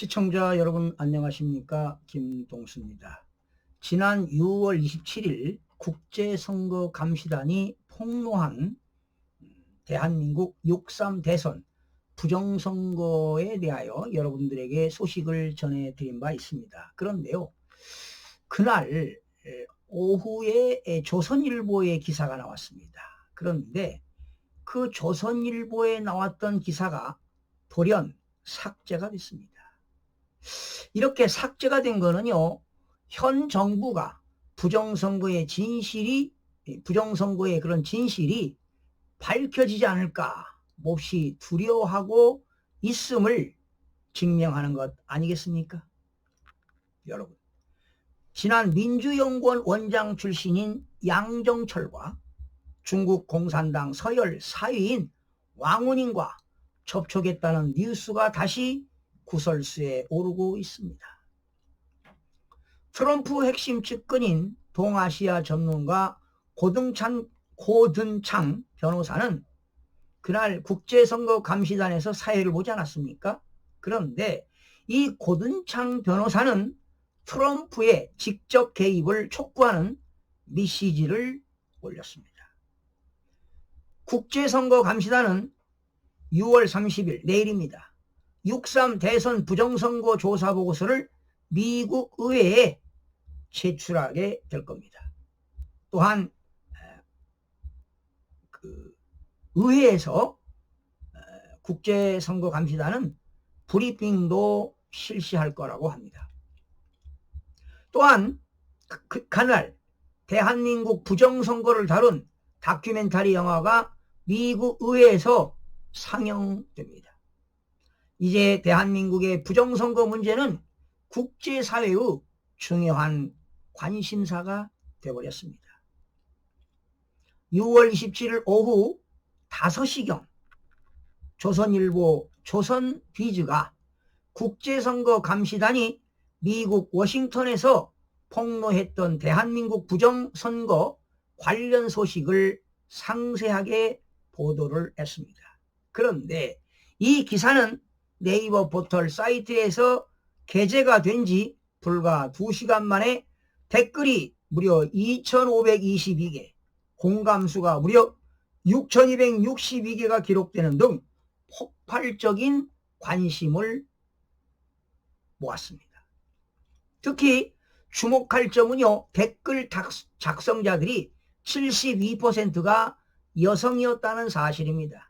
시청자 여러분 안녕하십니까? 김동수입니다. 지난 6월 27일 국제선거감시단이 폭로한 대한민국 6.3 대선 부정선거에 대하여 여러분들에게 소식을 전해드린 바 있습니다. 그런데요, 그날 오후에 조선일보의 기사가 나왔습니다. 그런데 그 조선일보에 나왔던 기사가 돌연 삭제가 됐습니다. 이렇게 삭제가 된 거는요, 현 정부가 부정선거의 그런 진실이 밝혀지지 않을까 몹시 두려워하고 있음을 증명하는 것 아니겠습니까? 여러분, 지난 민주연구원 원장 출신인 양정철과 중국 공산당 서열 4위인 왕원인과 접촉했다는 뉴스가 다시 구설수에 오르고 있습니다. 트럼프 핵심 측근인 동아시아 전문가 고든창 변호사는 그날 국제선거감시단에서 사회를 보지 않았습니까? 그런데 이 고든창 변호사는 트럼프의 직접 개입을 촉구하는 메시지를 올렸습니다. 국제선거감시단은 6월 30일 내일입니다. 6.3 대선 부정선거 조사 보고서를 미국 의회에 제출하게 될 겁니다. 또한 의회에서 국제선거감시단은 브리핑도 실시할 거라고 합니다. 또한 그날 대한민국 부정선거를 다룬 다큐멘터리 영화가 미국 의회에서 상영됩니다. 이제 대한민국의 부정선거 문제는 국제사회의 중요한 관심사가 되어버렸습니다. 6월 27일 오후 5시경 조선일보 조선비즈가 국제선거감시단이 미국 워싱턴에서 폭로했던 대한민국 부정선거 관련 소식을 상세하게 보도를 했습니다. 그런데 이 기사는 네이버 포털 사이트에서 게재가 된 지 불과 2시간 만에 댓글이 무려 2,522개, 공감수가 무려 6,262개가 기록되는 등 폭발적인 관심을 모았습니다. 특히 주목할 점은요, 댓글 작성자들이 72%가 여성이었다는 사실입니다.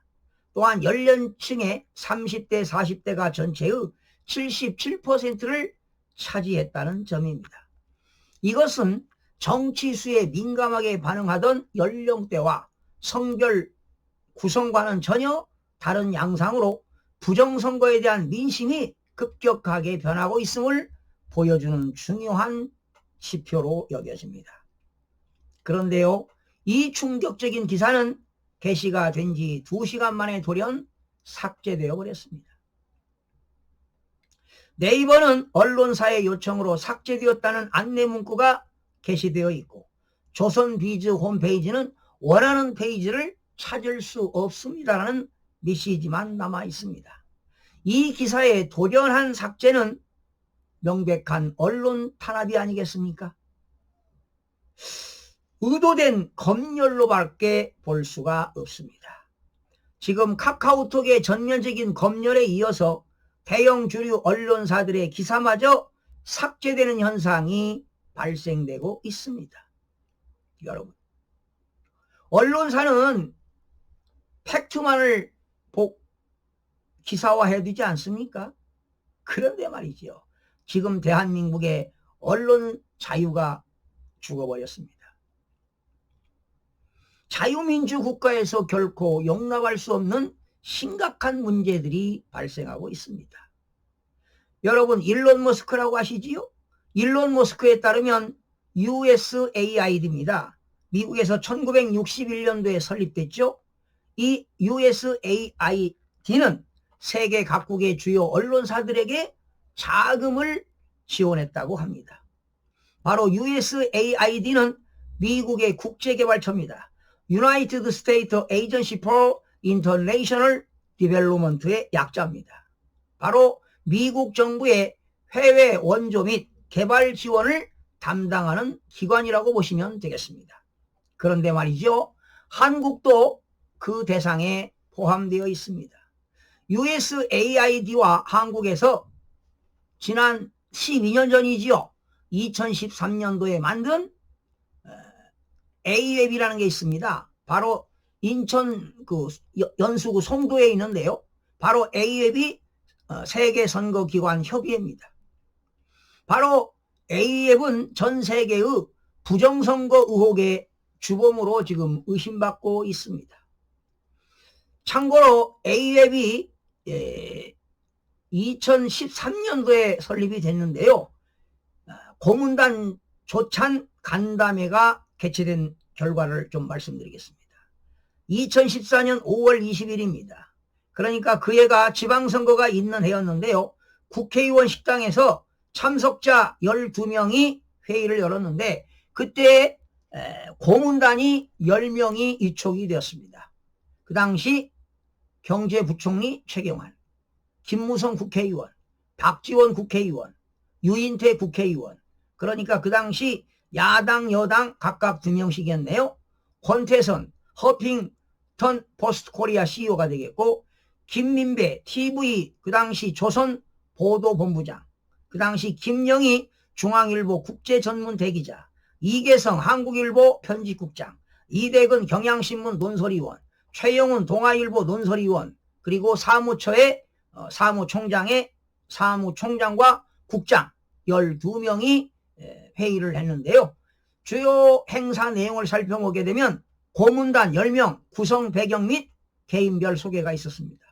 또한 연령층의 30대, 40대가 전체의 77%를 차지했다는 점입니다. 이것은 정치수에 민감하게 반응하던 연령대와 성별 구성과는 전혀 다른 양상으로 부정선거에 대한 민심이 급격하게 변하고 있음을 보여주는 중요한 지표로 여겨집니다. 그런데요, 이 충격적인 기사는 게시가 된 지 2시간 만에 돌연 삭제되어 버렸습니다. 네이버는 언론사의 요청으로 삭제되었다는 안내 문구가 게시되어 있고, 조선비즈 홈페이지는 원하는 페이지를 찾을 수 없습니다라는 메시지만 남아 있습니다. 이 기사의 돌연한 삭제는 명백한 언론 탄압이 아니겠습니까? 의도된 검열로밖에 볼 수가 없습니다. 지금 카카오톡의 전면적인 검열에 이어서 대형 주류 언론사들의 기사마저 삭제되는 현상이 발생되고 있습니다. 여러분, 언론사는 팩트만을 기사화해야 되지 않습니까? 그런데 말이죠, 지금 대한민국의 언론 자유가 죽어버렸습니다. 자유민주 국가에서 결코 용납할 수 없는 심각한 문제들이 발생하고 있습니다. 여러분, 일론 머스크라고 아시지요? 일론 머스크에 따르면 USAID입니다. 미국에서 1961년도에 설립됐죠. 이 USAID는 세계 각국의 주요 언론사들에게 자금을 지원했다고 합니다. 바로 USAID는 미국의 국제개발처입니다. United States Agency for International Development의 약자입니다. 바로 미국 정부의 해외 원조 및 개발 지원을 담당하는 기관이라고 보시면 되겠습니다. 그런데 말이죠, 한국도 그 대상에 포함되어 있습니다. USAID와 한국에서 지난 12년 전이지요, 2013년도에 만든 A웹이라는 게 있습니다. 바로 인천 연수구 송도에 있는데요, 바로 A웹이 세계선거기관 협의회입니다. 바로 A웹은 전 세계의 부정선거 의혹의 주범으로 지금 의심받고 있습니다. 참고로 A웹이 2013년도에 설립이 됐는데요, 고문단 조찬 간담회가 개최된 결과를 좀 말씀드리겠습니다. 2014년 5월 20일입니다. 그러니까 그 해가 지방선거가 있는 해였는데요, 국회의원 식당에서 참석자 12명이 회의를 열었는데 그때 고문단이 10명이 위촉이 되었습니다. 그 당시 경제부총리 최경환, 김무성 국회의원, 박지원 국회의원, 유인태 국회의원, 그러니까 그 당시 야당 여당 각각 2명씩이었네요. 권태선 허핑턴 포스트코리아 CEO가 되겠고, 김민배 TV 그 당시 조선 보도본부장, 그 당시 김영희 중앙일보 국제전문대기자, 이계성 한국일보 편집국장, 이대근 경향신문 논설위원, 최영훈 동아일보 논설위원, 그리고 사무처의 사무총장과 국장 12명이 회의를 했는데요. 주요 행사 내용을 살펴보게 되면 고문단 10명 구성 배경 및 개인별 소개가 있었습니다.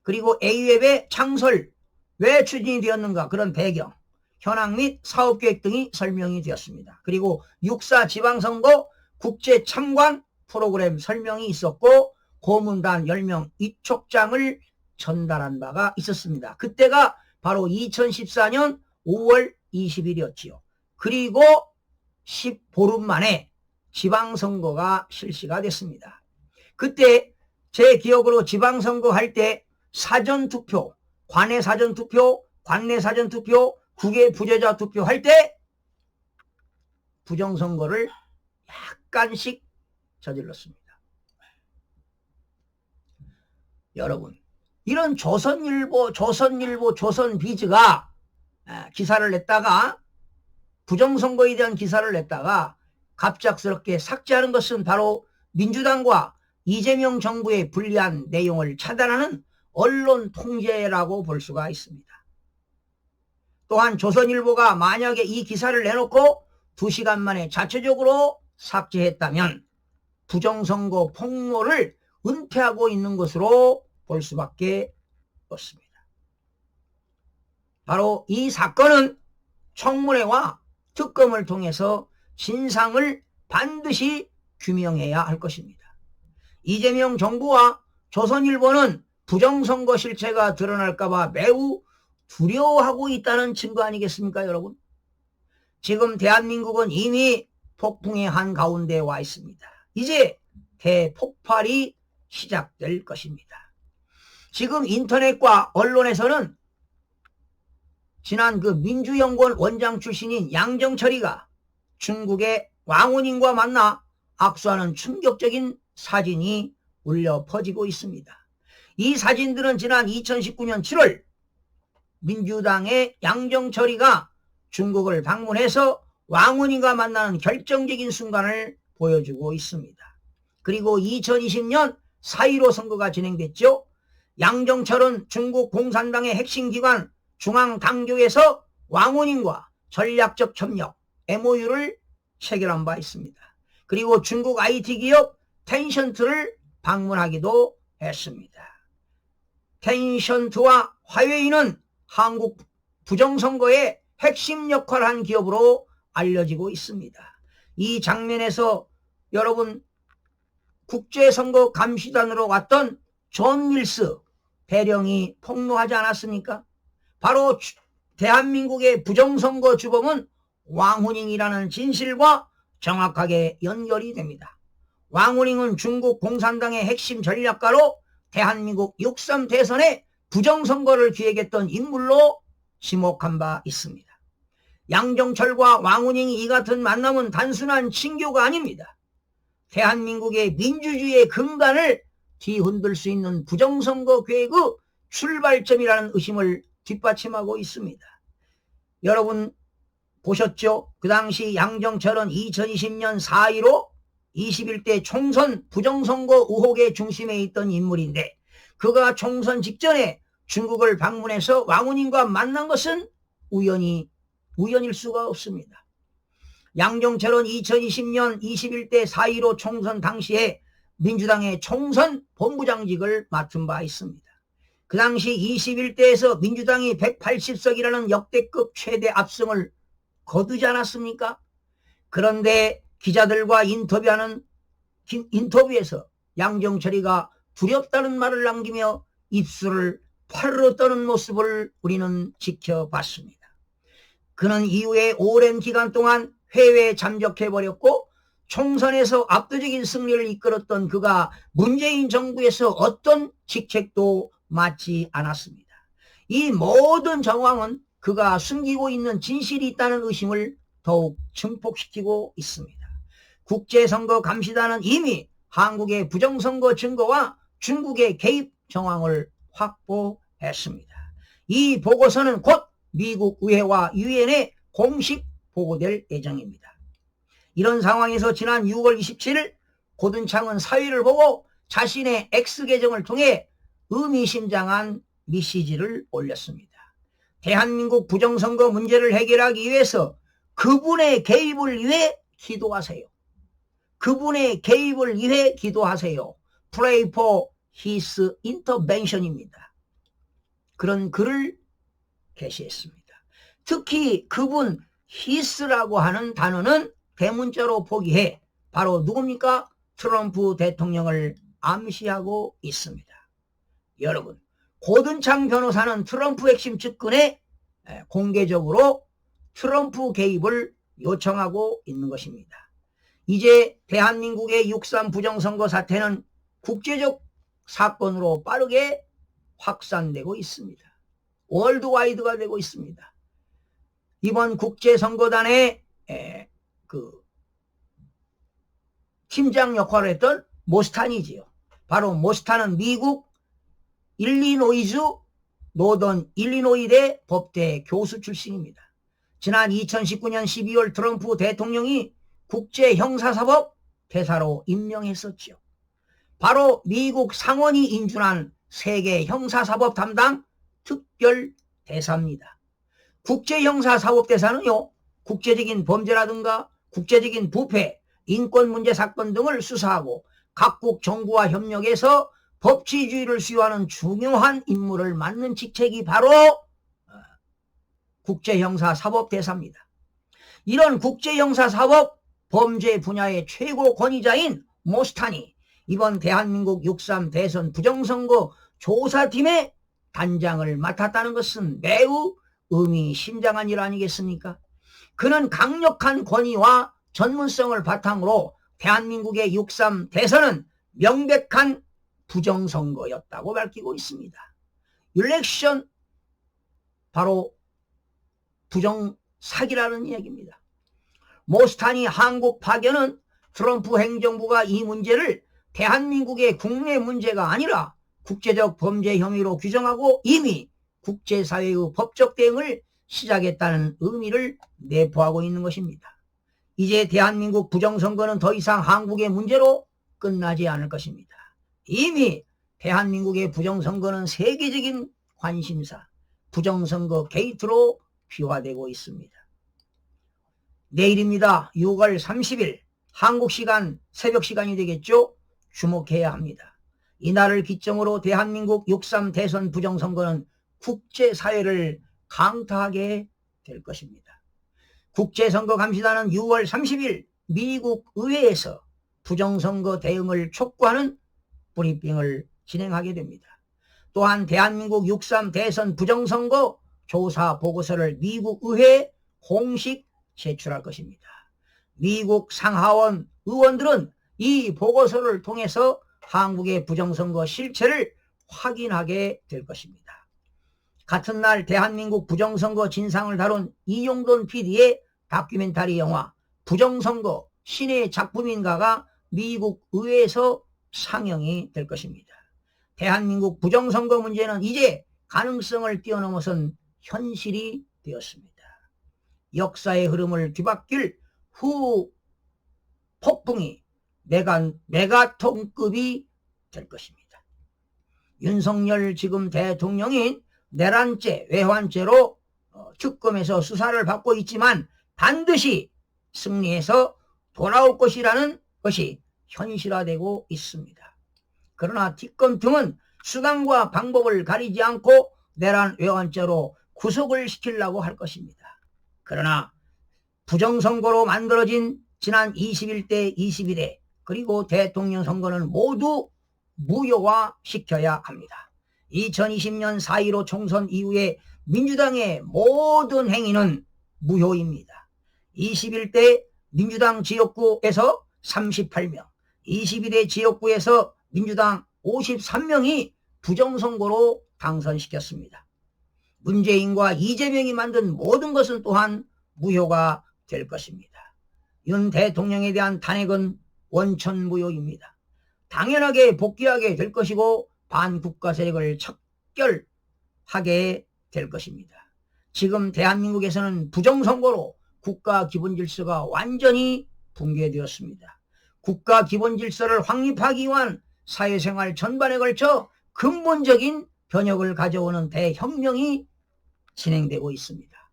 그리고 A웹의 창설, 왜 추진이 되었는가, 그런 배경, 현황 및 사업계획 등이 설명이 되었습니다. 그리고 6.4 지방선거 국제참관 프로그램 설명이 있었고, 고문단 10명 위촉장을 전달한 바가 있었습니다. 그때가 바로 2014년 5월 20일이었지요. 그리고 10보름 만에 지방선거가 실시가 됐습니다. 그때 제 기억으로 지방선거 할 때 사전투표, 관내 사전투표, 국외 부재자 투표 할 때 부정선거를 약간씩 저질렀습니다. 여러분, 이런 조선일보, 조선비즈가 기사를 냈다가, 부정선거에 대한 기사를 냈다가 갑작스럽게 삭제하는 것은 바로 민주당과 이재명 정부의 불리한 내용을 차단하는 언론 통제라고 볼 수가 있습니다. 또한 조선일보가 만약에 이 기사를 내놓고 2시간 만에 자체적으로 삭제했다면 부정선거 폭로를 은폐하고 있는 것으로 볼 수밖에 없습니다. 바로 이 사건은 청문회와 특검을 통해서 진상을 반드시 규명해야 할 것입니다. 이재명 정부와 조선일보는 부정선거 실체가 드러날까봐 매우 두려워하고 있다는 증거 아니겠습니까, 여러분? 지금 대한민국은 이미 폭풍의 한가운데 와 있습니다. 이제 대폭발이 시작될 것입니다. 지금 인터넷과 언론에서는 지난 그 민주연구원 원장 출신인 양정철이가 중국의 왕원인과 만나 악수하는 충격적인 사진이 울려 퍼지고 있습니다. 이 사진들은 지난 2019년 7월 민주당의 양정철이가 중국을 방문해서 왕원인과 만나는 결정적인 순간을 보여주고 있습니다. 그리고 2020년 4.15 선거가 진행됐죠. 양정철은 중국 공산당의 핵심 기관 중앙당교에서 왕원인과 전략적 협력 MOU를 체결한 바 있습니다. 그리고 중국 IT 기업 텐션트를 방문하기도 했습니다. 텐션트와 화웨이는 한국 부정선거의 핵심 역할을 한 기업으로 알려지고 있습니다. 이 장면에서 여러분, 국제선거 감시단으로 왔던 존 밀스 대령이 폭로하지 않았습니까? 바로 대한민국의 부정선거 주범은 왕후닝이라는 진실과 정확하게 연결이 됩니다. 왕후닝은 중국 공산당의 핵심 전략가로 대한민국 6.3 대선에 부정선거를 기획했던 인물로 지목한 바 있습니다. 양정철과 왕운영이 이 같은 만남은 단순한 친교가 아닙니다. 대한민국의 민주주의의 근간을 뒤흔들 수 있는 부정선거 계획의 출발점이라는 의심을 뒷받침하고 있습니다. 여러분 보셨죠? 그 당시 양정철은 2020년 4.15 21대 총선 부정선거 의혹의 중심에 있던 인물인데 그가 총선 직전에 중국을 방문해서 왕운임과 만난 것은 우연일 수가 없습니다. 양정철은 2020년 21대 4.15 총선 당시에 민주당의 총선 본부장직을 맡은 바 있습니다. 그 당시 21대에서 민주당이 180석이라는 역대급 최대 압승을 거두지 않았습니까? 그런데 기자들과 인터뷰에서 양정철이가 두렵다는 말을 남기며 입술을 파르르 떠는 모습을 우리는 지켜봤습니다. 그는 이후에 오랜 기간 동안 해외에 잠적해버렸고 총선에서 압도적인 승리를 이끌었던 그가 문재인 정부에서 어떤 직책도 맡지 않았습니다. 이 모든 정황은 그가 숨기고 있는 진실이 있다는 의심을 더욱 증폭시키고 있습니다. 국제선거감시단은 이미 한국의 부정선거 증거와 중국의 개입 정황을 확보했습니다. 이 보고서는 곧 미국 의회와 유엔에 공식 보고될 예정입니다. 이런 상황에서 지난 6월 27일 고든창은 사위를 보고 자신의 X계정을 통해 의미심장한 메시지를 올렸습니다. 대한민국 부정선거 문제를 해결하기 위해서 그분의 개입을 위해 기도하세요. 그분의 개입을 위해 기도하세요. Pray for his intervention입니다. 그런 글을 게시했습니다. 특히 그분 his라고 하는 단어는 대문자로 포기해 바로 누굽니까? 트럼프 대통령을 암시하고 있습니다. 여러분, 고든창 변호사는 트럼프 핵심 측근에 공개적으로 트럼프 개입을 요청하고 있는 것입니다. 이제 대한민국의 6.3 부정선거 사태는 국제적 사건으로 빠르게 확산되고 있습니다. 월드와이드가 되고 있습니다. 이번 국제선거단의 팀장 역할을 했던 모스탄이지요. 바로 모스탄은 미국 일리노이주 노던 일리노이대 법대 교수 출신입니다. 지난 2019년 12월 트럼프 대통령이 국제형사사법 대사로 임명했었죠. 바로 미국 상원이 인준한 세계 형사사법 담당 특별 대사입니다. 국제형사사법 대사는요, 국제적인 범죄라든가 국제적인 부패, 인권 문제 사건 등을 수사하고 각국 정부와 협력해서 법치주의를 수호하는 중요한 임무를 맡는 직책이 바로 국제형사사법대사입니다. 이런 국제형사사법 범죄 분야의 최고 권위자인 모스탄이 이번 대한민국 6.3 대선 부정선거 조사팀의 단장을 맡았다는 것은 매우 의미심장한 일 아니겠습니까? 그는 강력한 권위와 전문성을 바탕으로 대한민국의 6.3 대선은 명백한 부정선거였다고 밝히고 있습니다. 일렉션 바로 부정사기라는 이야기입니다. 모스탄이 한국 파견은 트럼프 행정부가 이 문제를 대한민국의 국내 문제가 아니라 국제적 범죄 혐의로 규정하고 이미 국제사회의 법적 대응을 시작했다는 의미를 내포하고 있는 것입니다. 이제 대한민국 부정선거는 더 이상 한국의 문제로 끝나지 않을 것입니다. 이미 대한민국의 부정선거는 세계적인 관심사, 부정선거 게이트로 비화되고 있습니다. 내일입니다. 6월 30일 한국 시간 새벽 시간이 되겠죠? 주목해야 합니다. 이날을 기점으로 대한민국 6.3 대선 부정선거는 국제사회를 강타하게 될 것입니다. 국제선거감시단은 6월 30일 미국 의회에서 부정선거 대응을 촉구하는 브리핑을 진행하게 됩니다. 또한 대한민국 6.3 대선 부정선거 조사 보고서를 미국 의회에 공식 제출할 것입니다. 미국 상하원 의원들은 이 보고서를 통해서 한국의 부정선거 실체를 확인하게 될 것입니다. 같은 날 대한민국 부정선거 진상을 다룬 이용돈 PD의 다큐멘터리 영화 부정선거 신의 작품인가가 미국 의회에서 상영이 될 것입니다. 대한민국 부정선거 문제는 이제 가능성을 뛰어넘어선 현실이 되었습니다. 역사의 흐름을 뒤바뀔 후 폭풍이 메가톤급이 될 것입니다. 윤석열 지금 대통령이 내란죄, 외환죄로 특검에서 수사를 받고 있지만 반드시 승리해서 돌아올 것이라는 것이 현실화되고 있습니다. 그러나 특검 등은 수단과 방법을 가리지 않고 내란 외환죄로 구속을 시키려고 할 것입니다. 그러나 부정선거로 만들어진 지난 21대 22대 그리고 대통령 선거는 모두 무효화시켜야 합니다. 2020년 4.15 총선 이후에 민주당의 모든 행위는 무효입니다. 21대 민주당 지역구에서 38명, 22대 지역구에서 민주당 53명이 부정선거로 당선시켰습니다. 문재인과 이재명이 만든 모든 것은 또한 무효가 될 것입니다. 윤 대통령에 대한 탄핵은 원천무효입니다. 당연하게 복귀하게 될 것이고 반국가 세력을 척결하게 될 것입니다. 지금 대한민국에서는 부정선거로 국가 기본질서가 완전히 붕괴되었습니다. 국가 기본질서를 확립하기 위한 사회생활 전반에 걸쳐 근본적인 변혁을 가져오는 대혁명이 진행되고 있습니다.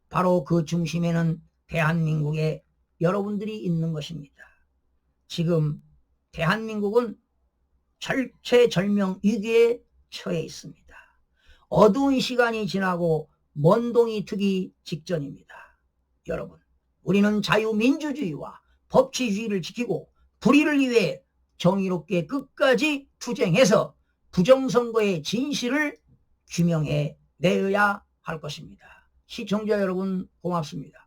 바로 그 중심에는 대한민국의 여러분들이 있는 것입니다. 지금 대한민국은 절체절명 위기에 처해 있습니다. 어두운 시간이 지나고 먼동이 트기 직전입니다. 여러분, 우리는 자유민주주의와 법치주의를 지키고 불의를 위해 정의롭게 끝까지 투쟁해서 부정선거의 진실을 규명해 내야 할 것입니다. 시청자 여러분 고맙습니다.